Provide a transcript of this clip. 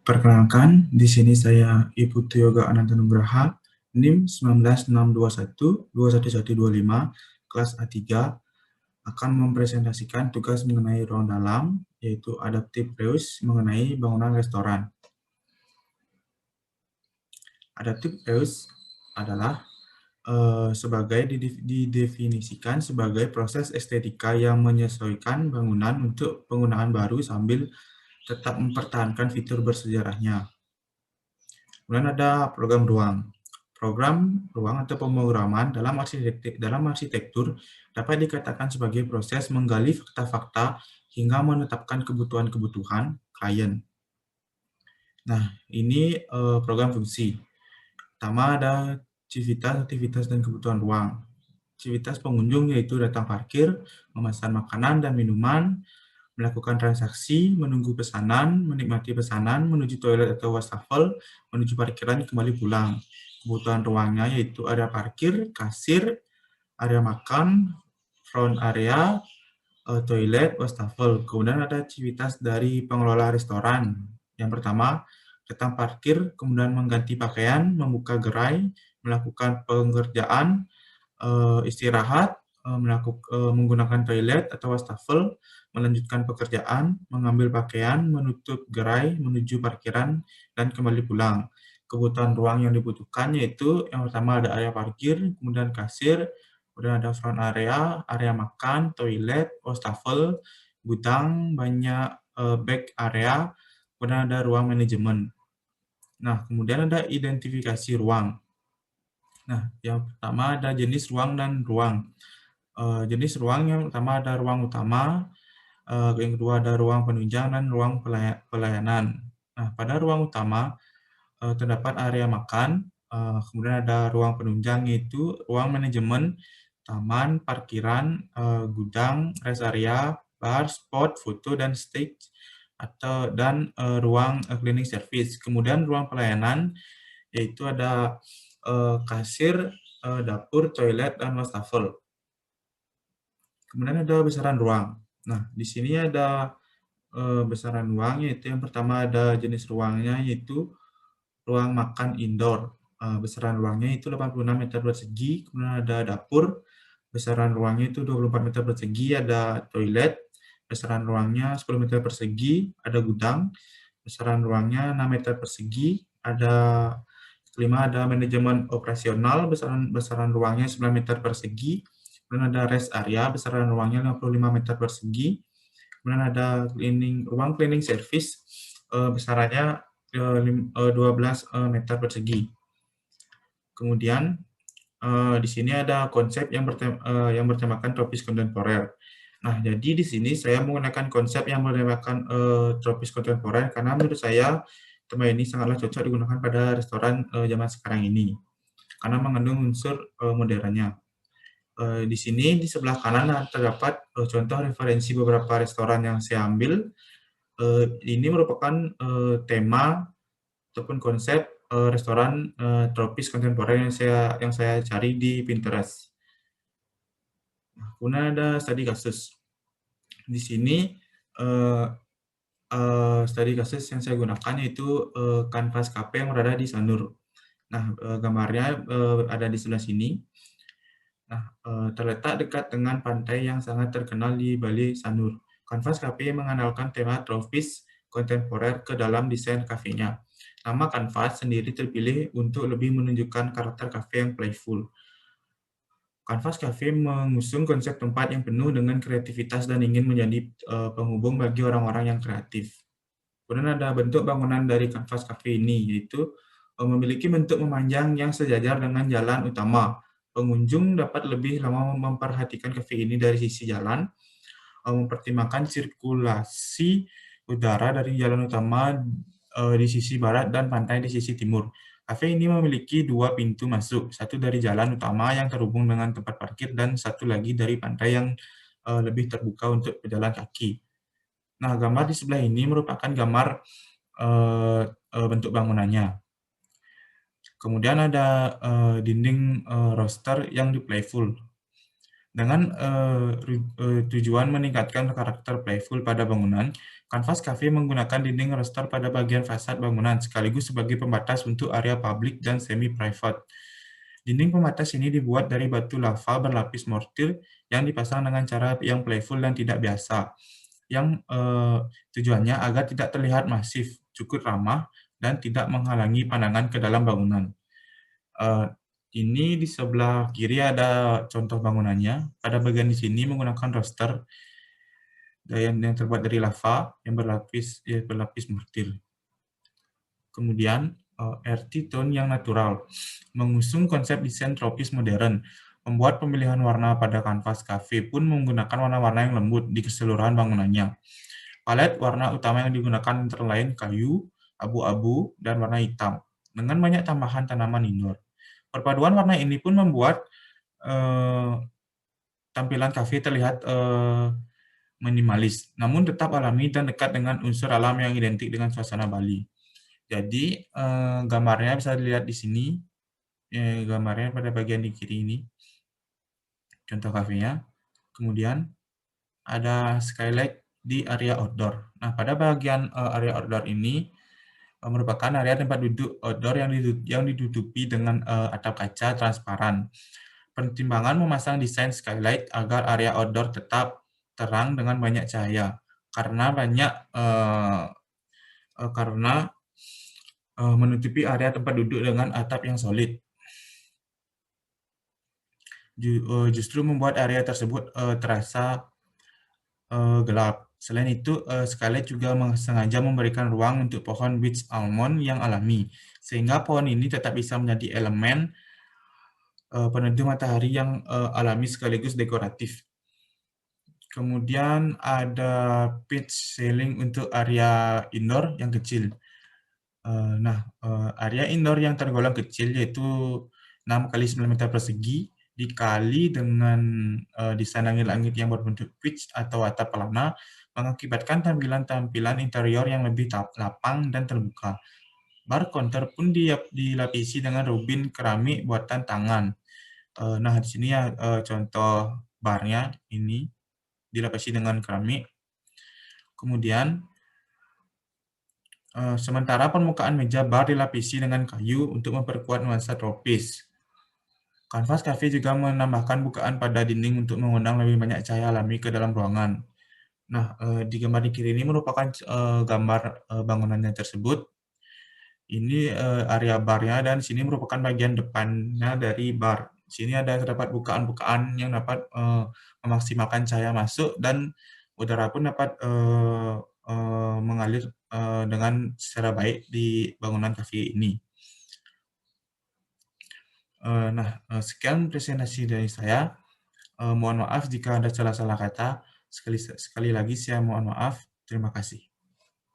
Perkenalkan, di sini saya Ibu Yoga Ananta Nugraha, NIM 1962121125, kelas A3, akan mempresentasikan tugas mengenai ruang dalam, yaitu adaptive reuse mengenai bangunan restoran. Adaptive reuse adalah didefinisikan sebagai proses estetika yang menyesuaikan bangunan untuk penggunaan baru sambil tetap mempertahankan fitur bersejarahnya. Kemudian ada program ruang. Program ruang atau pemrograman dalam arsitektur dapat dikatakan sebagai proses menggali fakta-fakta hingga menetapkan kebutuhan-kebutuhan klien. Nah, ini program fungsi. Pertama ada civitas, aktivitas, dan kebutuhan ruang. Civitas pengunjung yaitu datang parkir, memesan makanan dan minuman, melakukan transaksi, menunggu pesanan, menikmati pesanan, menuju toilet atau wastafel, menuju parkiran, kembali pulang. Kebutuhan ruangnya yaitu ada parkir, kasir, area makan, front area, toilet, wastafel. Kemudian ada aktivitas dari pengelola restoran. Yang pertama, datang parkir, kemudian mengganti pakaian, membuka gerai, melakukan pengerjaan, istirahat, menggunakan toilet atau wastafel, melanjutkan pekerjaan, mengambil pakaian, menutup gerai, menuju parkiran, dan kembali pulang. Kebutuhan ruang yang dibutuhkan yaitu yang pertama ada area parkir, kemudian kasir, kemudian ada front area makan, toilet, wastafel, gudang, banyak back area, kemudian ada ruang manajemen. Nah, kemudian ada identifikasi ruang. Nah, yang pertama ada jenis ruang dan ruang. Jenis ruang yang pertama ada ruang utama, yang kedua ada ruang penunjang dan ruang pelayanan. Nah, pada ruang utama terdapat area makan, kemudian ada ruang penunjang yaitu ruang manajemen, taman, parkiran, gudang, rest area, bar, spot, foto, dan stage, dan ruang cleaning service. Kemudian ruang pelayanan yaitu ada kasir, dapur, toilet, dan wastafel. Kemudian ada besaran ruang. Nah, di sini ada besaran ruang, yaitu yang pertama ada jenis ruangnya, yaitu ruang makan indoor. Besaran ruangnya itu 86 meter persegi, kemudian ada dapur, besaran ruangnya itu 24 meter persegi, ada toilet, besaran ruangnya 10 meter persegi, ada gudang, besaran ruangnya 6 meter persegi, ada kelima ada manajemen operasional, besaran ruangnya 9 meter persegi, kemudian ada rest area, besaran ruangnya 55 meter persegi, kemudian ada ruang cleaning service, besarannya 12 meter persegi. Kemudian di sini ada konsep yang bertemakan tropis kontemporer. Nah, jadi di sini saya menggunakan konsep yang bertemakan tropis kontemporer karena menurut saya tema ini sangatlah cocok digunakan pada restoran zaman sekarang ini karena mengandung unsur modernnya. Di sini di sebelah kanan terdapat contoh referensi beberapa restoran yang saya ambil. Ini merupakan tema ataupun konsep restoran tropis kontemporer yang saya cari di Pinterest. Nah, kemudian ada studi kasus. Di sini studi kasus yang saya gunakan yaitu kanvas kafe yang berada di Sanur. Nah, gambarnya ada di sebelah sini. Nah, terletak dekat dengan pantai yang sangat terkenal di Bali, Sanur. Kanvas kafe mengandalkan tema tropis kontemporer ke dalam desain kafenya. Nama kanvas sendiri terpilih untuk lebih menunjukkan karakter kafe yang playful. Kanvas Cafe mengusung konsep tempat yang penuh dengan kreativitas dan ingin menjadi penghubung bagi orang-orang yang kreatif. Kemudian ada bentuk bangunan dari Kanvas Cafe ini, yaitu memiliki bentuk memanjang yang sejajar dengan jalan utama. Pengunjung dapat lebih lama memperhatikan kafe ini dari sisi jalan, mempertimbangkan sirkulasi udara dari jalan utama di sisi barat dan pantai di sisi timur. Kafe ini memiliki dua pintu masuk, satu dari jalan utama yang terhubung dengan tempat parkir dan satu lagi dari pantai yang lebih terbuka untuk pejalan kaki. Nah, gambar di sebelah ini merupakan gambar bentuk bangunannya. Kemudian ada dinding roster yang di playful. Dengan tujuan meningkatkan karakter playful pada bangunan, kanvas kafe menggunakan dinding raster pada bagian fasad bangunan sekaligus sebagai pembatas untuk area publik dan semi-private. Dinding pembatas ini dibuat dari batu lava berlapis mortir yang dipasang dengan cara yang playful dan tidak biasa, yang tujuannya agar tidak terlihat masif, cukup ramah, dan tidak menghalangi pandangan ke dalam bangunan. Eh, ini di sebelah kiri ada contoh bangunannya. Pada bagian di sini menggunakan roster yang terbuat dari lava yang berlapis mortir. Kemudian earthy tone yang natural, mengusung konsep desain tropis modern, membuat pemilihan warna pada kanvas kafe pun menggunakan warna-warna yang lembut di keseluruhan bangunannya. Palet warna utama yang digunakan antara lain kayu, abu-abu, dan warna hitam, dengan banyak tambahan tanaman indoor. Perpaduan warna ini pun membuat tampilan kafe terlihat minimalis, namun tetap alami dan dekat dengan unsur alam yang identik dengan suasana Bali. Jadi gambarnya bisa dilihat di sini, gambarnya pada bagian di kiri ini, contoh kafenya. Kemudian ada skylight di area outdoor. Nah, pada bagian area outdoor ini merupakan area tempat duduk outdoor yang ditutupi dengan atap kaca transparan. Pertimbangan memasang desain skylight agar area outdoor tetap terang dengan banyak cahaya, karena menutupi area tempat duduk dengan atap yang solid. Justru membuat area tersebut terasa gelap. Selain itu, skylight juga sengaja memberikan ruang untuk pohon beach almond yang alami, sehingga pohon ini tetap bisa menjadi elemen peneduh matahari yang alami sekaligus dekoratif. Kemudian ada pitch ceiling untuk area indoor yang kecil. Area indoor yang tergolong kecil yaitu 6 kali 9 meter persegi dikali dengan desain langit-langit yang berbentuk pitch atau atap pelana mengakibatkan tampilan-tampilan interior yang lebih lapang dan terbuka. Bar counter pun dilapisi dengan rubin keramik buatan tangan. Nah, di sini ya contoh barnya ini dilapisi dengan keramik. Kemudian sementara permukaan meja bar dilapisi dengan kayu untuk memperkuat nuansa tropis. Kanvas kafe juga menambahkan bukaan pada dinding untuk mengundang lebih banyak cahaya alami ke dalam ruangan. Nah, di gambar di kiri ini merupakan gambar bangunannya tersebut. Ini area barnya dan sini merupakan bagian depannya dari bar. Sini terdapat bukaan-bukaan yang dapat memaksimalkan cahaya masuk dan udara pun dapat mengalir dengan secara baik di bangunan kafe ini. Sekian presentasi dari saya. Mohon maaf jika ada salah-salah kata. Sekali lagi saya mohon maaf. Terima kasih.